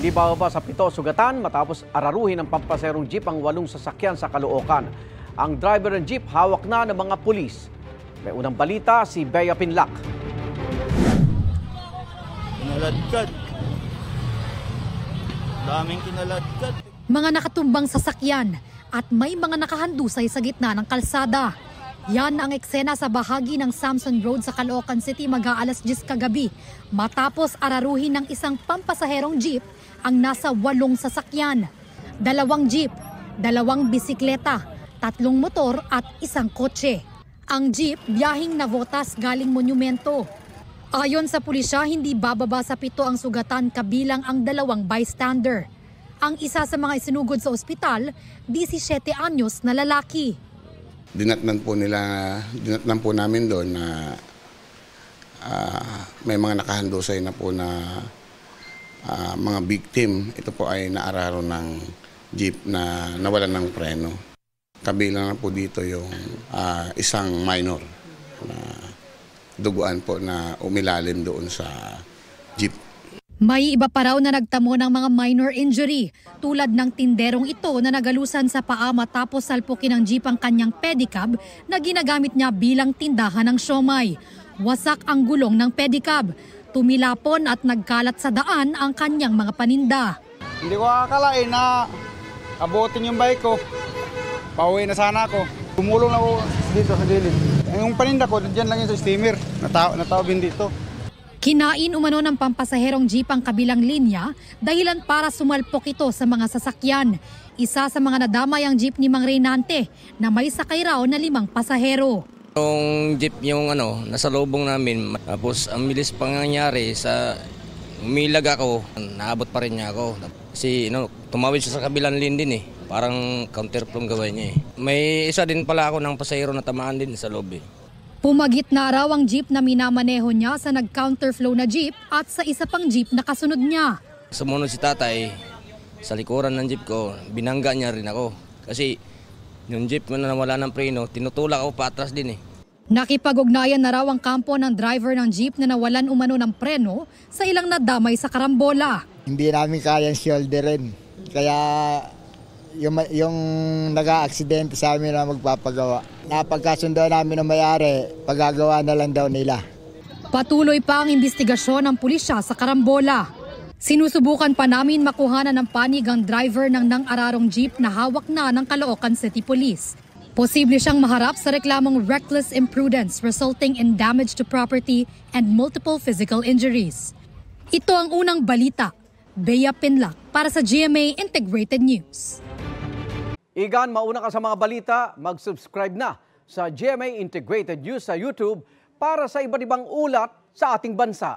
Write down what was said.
Hindi bababa sa 7 sugatan matapos araruhin ng pampaserong jeep ang 8 sasakyan sa Caloocan. Ang driver ng jeep hawak na ng mga pulis. May unang balita si Bea Pinlac. Kinaladkad. Daming kinaladkad. Mga nakatumbang sasakyan at may mga nakahandusay sa gitna ng kalsada. Yan ang eksena sa bahagi ng Samson Road sa Caloocan City mag-aalas 10 kagabi matapos araruhin ng isang pampasaherong jeep ang nasa 8 sasakyan. 2 jeep, 2 bisikleta, 3 motor at 1 kotse. Ang jeep biyahing Navotas galing Monumento. Ayon sa pulisya, hindi bababa sa 7 ang sugatan kabilang ang 2 bystander. Ang isa sa mga isinugod sa ospital, 17 anyos na lalaki. Dinatnan po namin doon na may mga nakahandusay na po na mga victim. Ito po ay naararo ng jeep na nawalan ng preno. Kabilang na po dito yung isang minor na duguan po na umilalim doon sa jeep. May iba pa raw na nagtamo ng mga minor injury tulad ng tinderong ito na nagalusan sa paa matapos salpukin ng jeep ang kanyang pedicab na ginagamit niya bilang tindahan ng siomai. Wasak ang gulong ng pedicab, tumilapon at nagkalat sa daan ang kanyang mga paninda. Hindi ko akalain na abutin yung bike ko. Pauwi na sana ako. Tumulong ako dito sa gilid. Yung paninda ko, dyan lang yun sa steamer. Natawin dito. Kinain umano ng pampasaherong jeep ang kabilang linya dahilan para sumalpok ito sa mga sasakyan. Isa sa mga nadamay ang jeep ni Mang Reynante na may sakay raw na 5 pasahero. Yung jeep yung nasa lubong namin, tapos ang bilis pang nangyari sa umilag ako, naabot pa rin niya ako. Kasi tumawid siya sa kabilang lane din parang counterflow gawin niya May isa din pala ako ng pasahero na tamaan din sa loob Pumagit na raw ang jeep na minamaneho niya sa nag-counterflow na jeep at sa isa pang jeep na kasunod niya. Sumunod si tatay sa likuran ng jeep ko, binangga niya rin ako. Kasi yung jeep na nawala ng preno, tinutulak ako patras din Nakipag-ugnayan na raw ang kampo ng driver ng jeep na nawalan umano ng preno sa ilang nadamay sa karambola. Hindi namin kayang shoulderin, kaya yung nag-aaksidente sa amin na magpapagawa. Napagkasundo namin ng may-ari, pagagawa na lang daw nila. Patuloy pa ang investigasyon ng pulisya sa karambola. Sinusubukan pa namin makuhanan ng panig ang driver ng nang-ararong jeep na hawak na ng Caloocan City Police. Posible siyang maharap sa reklamong reckless imprudence resulting in damage to property and multiple physical injuries. Ito ang unang balita. Bea Pinlac para sa GMA Integrated News. Igan, mauna ka sa mga balita, mag-subscribe na sa GMA Integrated News sa YouTube para sa iba't ibang ulat sa ating bansa.